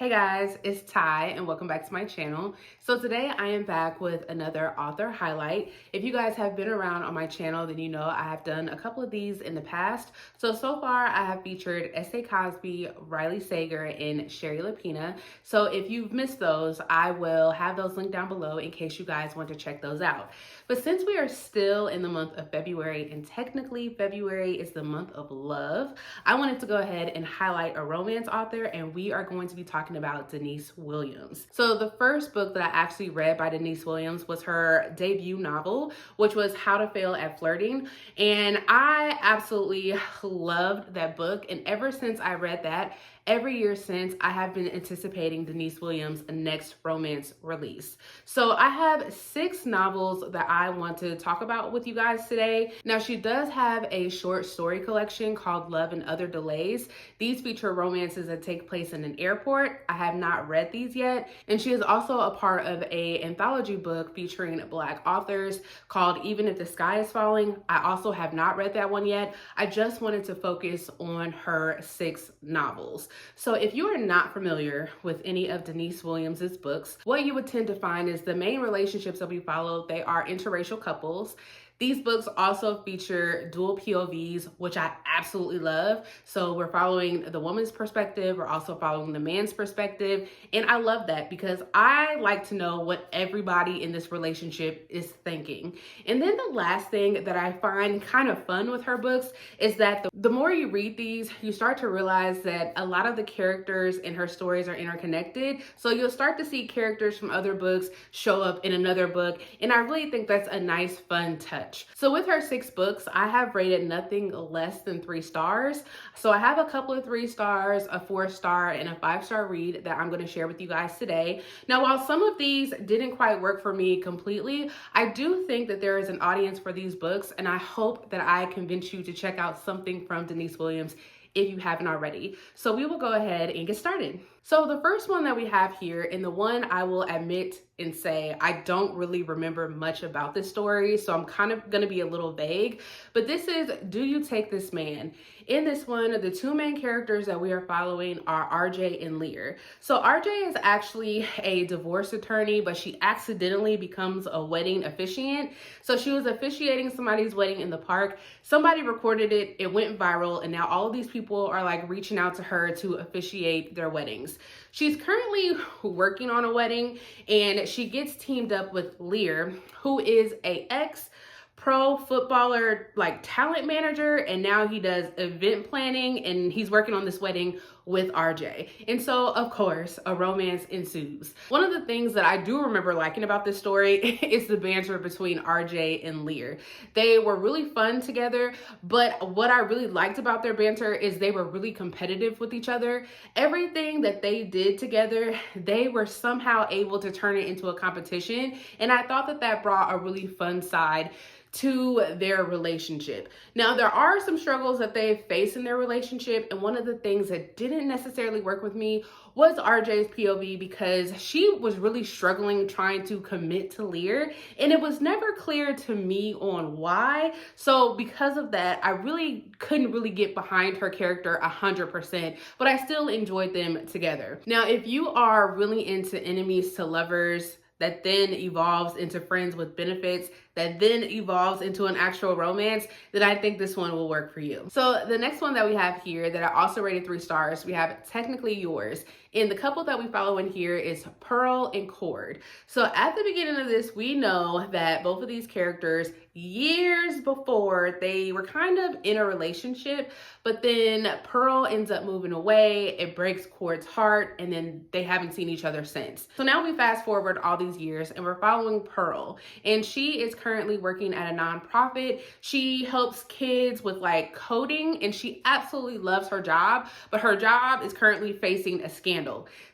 Hey guys, it's Ty and welcome back to my channel. So today I am back with another author highlight. If you guys have been around on my channel, then you know I have done a couple of these in the past. So far I have featured S.A. Cosby, Riley Sager, and Sherry Lapina. So if you've missed those, I will have those linked down below in case you guys want to check those out. But since we are still in the month of February, and technically February is the month of love, I wanted to go ahead and highlight a romance author, and we are going to be talking about Denise Williams. So the first book that I actually read by Denise Williams was her debut novel, which was How to Fail at Flirting. And I absolutely loved that book. And ever since I read that, every year since, I have been anticipating Denise Williams' next romance release. So I have 6 novels that I want to talk about with you guys today. Now, she does have a short story collection called Love and Other Delays. These feature romances that take place in an airport. I have not read these yet. And she is also a part of an anthology book featuring Black authors called Even If the Sky is Falling. I also have not read that one yet. I just wanted to focus on her 6 novels. So if you are not familiar with any of Denise Williams's books, what you would tend to find is the main relationships that we follow, they are interracial couples. These books also feature dual POVs, which I absolutely love. So we're following the woman's perspective, we're also following the man's perspective. And I love that because I like to know what everybody in this relationship is thinking. And then the last thing that I find kind of fun with her books is that the more you read these, you start to realize that a lot of the characters in her stories are interconnected. So you'll start to see characters from other books show up in another book. And I really think that's a nice, fun touch. So with her 6 books, I have rated nothing less than 3 stars. So I have a couple of 3 stars, a 4-star, and a 5-star read that I'm going to share with you guys today. Now, while some of these didn't quite work for me completely, I do think that there is an audience for these books, and I hope that I convince you to check out something from Denise Williams if you haven't already. So we will go ahead and get started. So the first one that we have here, and the one I will admit and say I don't really remember much about this story, so I'm kind of going to be a little vague, but this is Do You Take This Man? In this one, the 2 main characters that we are following are RJ and Lear. So RJ is actually a divorce attorney, but she accidentally becomes a wedding officiant. So she was officiating somebody's wedding in the park. Somebody recorded it, it went viral, and now all of these people are like reaching out to her to officiate their weddings. She's currently working on a wedding, and she gets teamed up with Lear, who is a ex-pro footballer, like talent manager, and now he does event planning, and he's working on this wedding with RJ. And so, of course, a romance ensues. One of the things that I do remember liking about this story is the banter between RJ and Lear. They were really fun together, but what I really liked about their banter is they were really competitive with each other. Everything that they did together, they were somehow able to turn it into a competition, and I thought that that brought a really fun side to their relationship. Now, there are some struggles that they face in their relationship, and one of the things that didn't necessarily work with me was RJ's POV, because she was really struggling trying to commit to Lear, and it was never clear to me on why. So because of that, I really couldn't really get behind her character 100%, but I still enjoyed them together. Now, if you are really into enemies to lovers, that then evolves into friends with benefits, that then evolves into an actual romance, then I think this one will work for you. So the next one that we have here that I also rated 3 stars, we have Technically Yours. And the couple that we follow in here is Pearl and Cord. So at the beginning of this, we know that both of these characters, years before, they were kind of in a relationship, but then Pearl ends up moving away, it breaks Cord's heart, and then they haven't seen each other since. So now we fast forward all these years and we're following Pearl, and she is currently working at a nonprofit. She helps kids with like coding, and she absolutely loves her job, but her job is currently facing a scandal.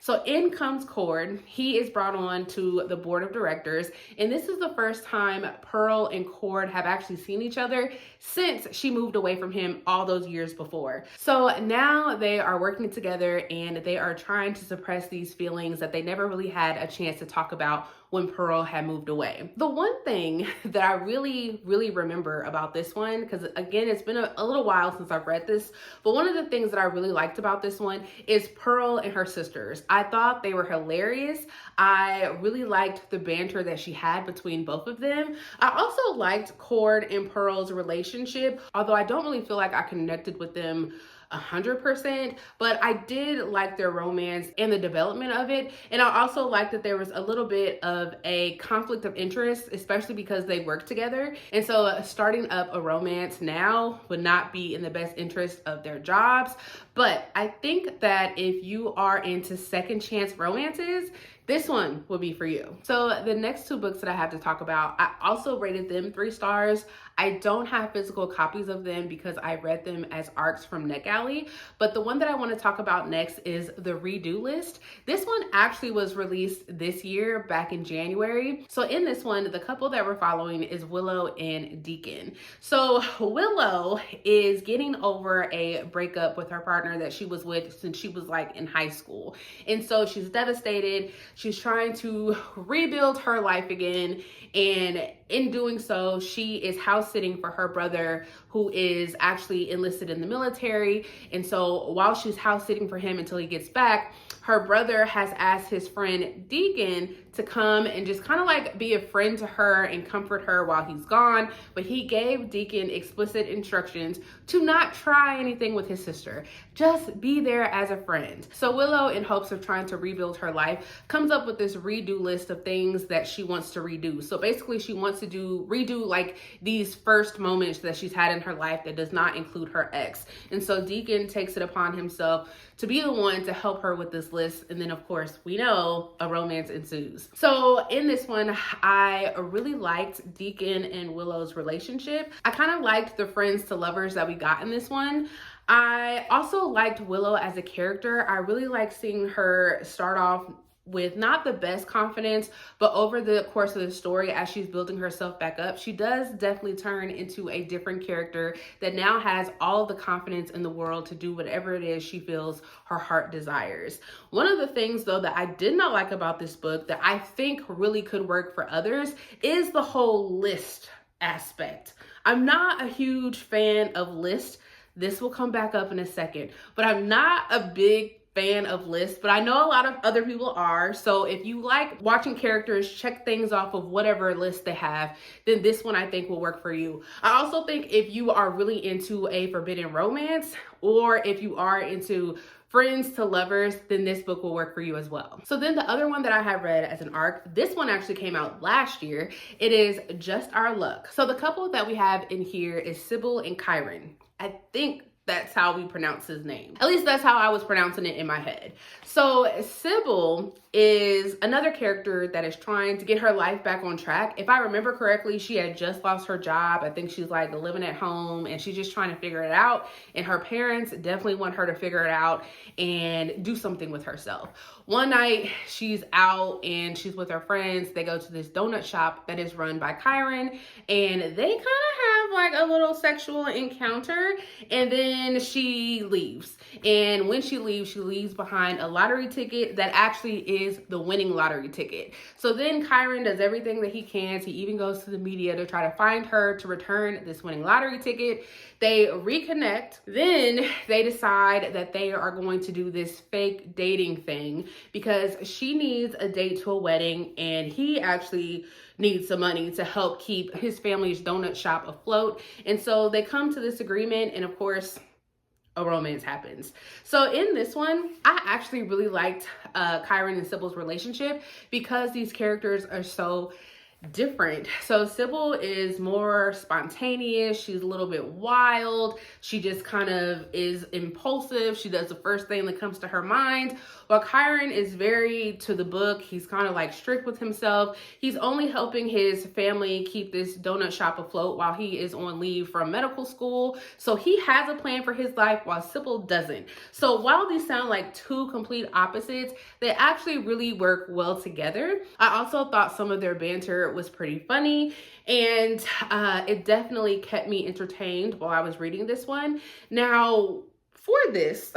So in comes Cord. He is brought on to the board of directors, and this is the first time Pearl and Cord have actually seen each other since she moved away from him all those years before. So now they are working together, and they are trying to suppress these feelings that they never really had a chance to talk about when Pearl had moved away. The one thing that I really remember about this one, because again, it's been a little while since I've read this, but one of the things that I really liked about this one is Pearl and her sisters. I thought they were hilarious. I really liked the banter that she had between both of them. I also liked Cord and Pearl's relationship, although I don't really feel like I connected with them 100%, but I did like their romance and the development of it. And I also liked that there was a little bit of a conflict of interest, especially because they work together. And so starting up a romance now would not be in the best interest of their jobs. But I think that if you are into second chance romances, this one will be for you. So the next two books that I have to talk about, I also rated them 3 stars. I don't have physical copies of them because I read them as ARCs from NetGalley. But the one that I want to talk about next is The Redo List. This one actually was released this year, back in January. So in this one, the couple that we're following is Willow and Deacon. So Willow is getting over a breakup with her partner that she was with since she was like in high school. And so she's devastated. She's trying to rebuild her life again. And in doing so, she is house sitting for her brother, who is actually enlisted in the military. And so while she's house sitting for him until he gets back, her brother has asked his friend Deacon to come and just kind of like be a friend to her and comfort her while he's gone. But he gave Deacon explicit instructions to not try anything with his sister. Just be there as a friend. So Willow, in hopes of trying to rebuild her life, comes up with this redo list of things that she wants to redo. So basically she wants to redo like these first moments that she's had in her life that does not include her ex. And so Deacon takes it upon himself to be the one to help her with this list. And then of course, we know a romance ensues. So in this one, I really liked Deacon and Willow's relationship. I kind of liked the friends to lovers that we got in this one. I also liked Willow as a character. I really like seeing her start off with not the best confidence, but over the course of the story, as she's building herself back up, she does definitely turn into a different character that now has all of the confidence in the world to do whatever it is she feels her heart desires. One of the things though that I did not like about this book that I think really could work for others is the whole list aspect. I'm not a huge fan of lists. This will come back up in a second, but I'm not a big fan of lists, but I know a lot of other people are. So if you like watching characters check things off of whatever list they have, then this one I think will work for you. I also think if you are really into a forbidden romance, or if you are into friends to lovers, then this book will work for you as well. So then the other one that I have read as an ARC, this one actually came out last year. It is Just Our Luck. So the couple that we have in here is Sybil and Kyron. I think that's how we pronounce his name. At least that's how I was pronouncing it in my head. So Sybil is another character that is trying to get her life back on track. If I remember correctly, she had just lost her job. I think she's like living at home and she's just trying to figure it out. And her parents definitely want her to figure it out and do something with herself. One night she's out and she's with her friends. They go to this donut shop that is run by Kyron, and they kind of have like a little sexual encounter, and then she leaves. And when she leaves behind a lottery ticket that actually is the winning lottery ticket. So then Kyron does everything that he can. He even goes to the media to try to find her to return this winning lottery ticket. They reconnect. Then they decide that they are going to do this fake dating thing because she needs a date to a wedding and he actually needs some money to help keep his family's donut shop afloat. And so they come to this agreement, and of course, a romance happens. So in this one, I actually really liked Kyron and Sybil's relationship because these characters are so different. So Sybil is more spontaneous. She's a little bit wild. She just kind of is impulsive. She does the first thing that comes to her mind. While Kyron is very to the book. He's kind of like strict with himself. He's only helping his family keep this donut shop afloat while he is on leave from medical school. So he has a plan for his life while Sybil doesn't. So while these sound like two complete opposites, they actually really work well together. I also thought some of their banter was pretty funny, and it definitely kept me entertained while I was reading this one. Now, for this,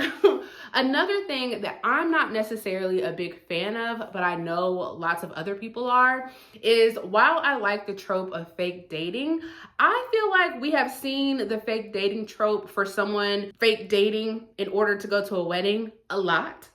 another thing that I'm not necessarily a big fan of, but I know lots of other people are, is while I like the trope of fake dating, I feel like we have seen the fake dating trope for someone fake dating in order to go to a wedding a lot.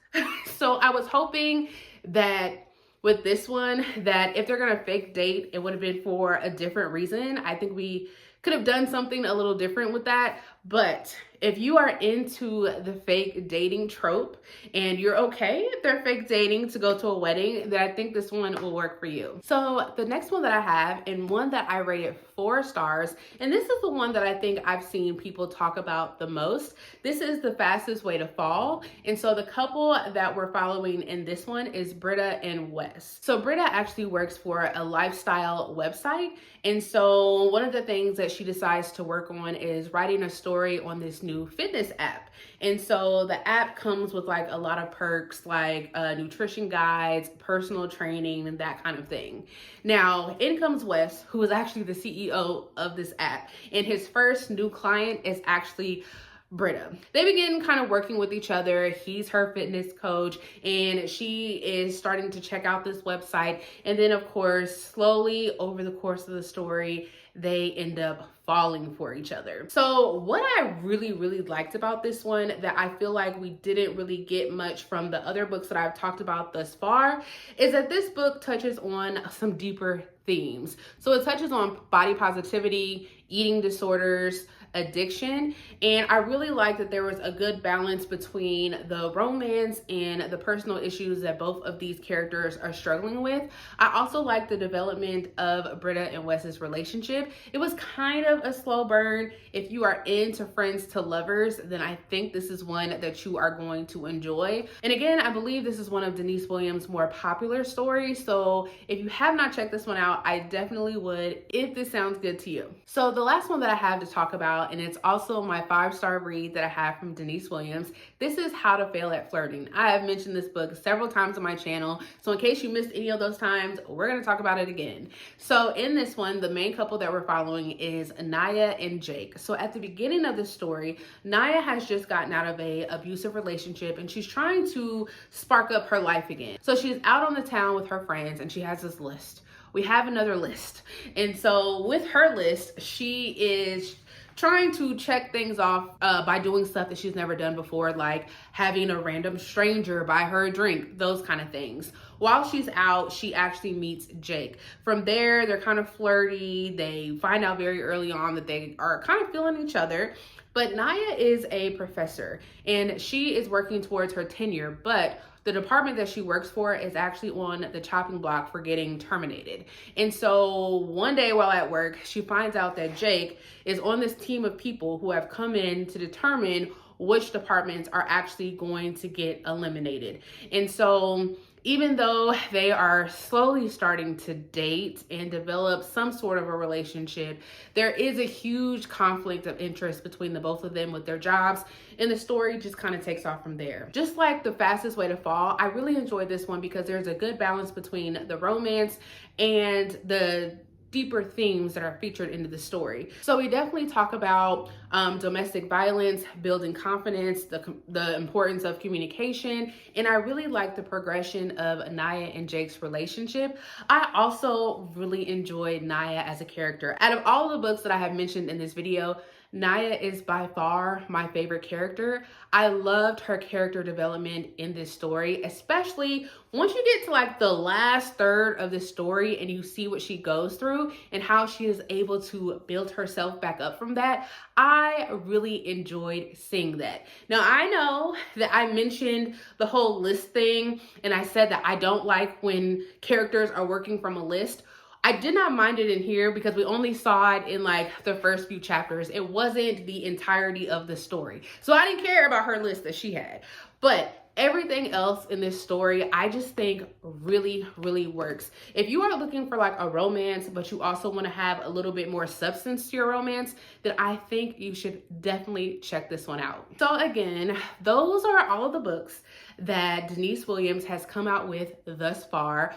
So I was hoping that with this one, that if they're gonna fake date, it would have been for a different reason. I think we could have done something a little different with that. But if you are into the fake dating trope and you're okay if they're fake dating to go to a wedding, then I think this one will work for you. So the next one that I have, and one that I rated 4 stars, and this is the one that I think I've seen people talk about the most. This is The Fastest Way to Fall. And so the couple that we're following in this one is Britta and Wes. So Britta actually works for a lifestyle website. And so one of the things that she decides to work on is writing a story on this new fitness app. And so the app comes with like a lot of perks, like nutrition guides, personal training, and that kind of thing. Now, in comes Wes, who is actually the CEO of this app, and his first new client is actually Britta. They begin kind of working with each other. He's her fitness coach, and she is starting to check out this website. And then, of course, slowly over the course of the story, they end up falling for each other. So what I really liked about this one that I feel like we didn't really get much from the other books that I've talked about thus far is that this book touches on some deeper themes. So it touches on body positivity, eating disorders, addiction, and I really like that there was a good balance between the romance and the personal issues that both of these characters are struggling with. I also like the development of Britta and Wes's relationship. It was kind of a slow burn. If you are into friends to lovers, then I think this is one that you are going to enjoy. And again, I believe this is one of Denise Williams' more popular stories. So if you have not checked this one out, I definitely would if this sounds good to you. So the last one that I have to talk about, and it's also my 5-star read that I have from Denise Williams, this is How to Fail at Flirting. I have mentioned this book several times on my channel, so in case you missed any of those times, we're going to talk about it again. So in this one, the main couple that we're following is Naya and Jake. So at the beginning of the story, Naya has just gotten out of an abusive relationship, and she's trying to spark up her life again. So she's out on the town with her friends, and she has this list. We have another list. And so with her list, she is trying to check things off by doing stuff that she's never done before, like having a random stranger buy her a drink, those kind of things. While she's out, she actually meets Jake. From there, they're kind of flirty. They find out very early on that they are kind of feeling each other. But Naya is a professor, and she is working towards her tenure, but the department that she works for is actually on the chopping block for getting terminated. And so one day while at work, she finds out that Jake is on this team of people who have come in to determine which departments are actually going to get eliminated. And so even though they are slowly starting to date and develop some sort of a relationship, there is a huge conflict of interest between the both of them with their jobs, and the story just kind of takes off from there. Just like The Fastest Way to Fall, I really enjoyed this one because there's a good balance between the romance and the deeper themes that are featured into the story. So we definitely talk about domestic violence, building confidence, the importance of communication, and I really like the progression of Naya and Jake's relationship. I also really enjoyed Naya as a character. Out of all the books that I have mentioned in this video, Naya is by far my favorite character. I loved her character development in this story, especially once you get to like the last third of the story and you see what she goes through and how she is able to build herself back up from that. I really enjoyed seeing that. Now, I know that I mentioned the whole list thing, and I said that I don't like when characters are working from a list. I did not mind it in here because we only saw it in like the first few chapters. It wasn't the entirety of the story. So I didn't care about her list that she had. But everything else in this story, I just think really works. If you are looking for like a romance, but you also want to have a little bit more substance to your romance, then I think you should definitely check this one out. So again, those are all of the books that Denise Williams has come out with thus far.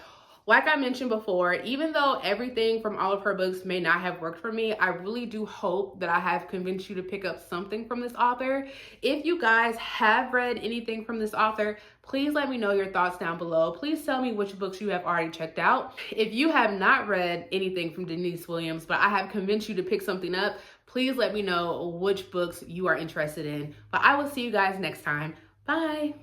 Like I mentioned before, even though everything from all of her books may not have worked for me, I really do hope that I have convinced you to pick up something from this author. If you guys have read anything from this author, please let me know your thoughts down below. Please tell me which books you have already checked out. If you have not read anything from Denise Williams, but I have convinced you to pick something up, please let me know which books you are interested in. But I will see you guys next time. Bye.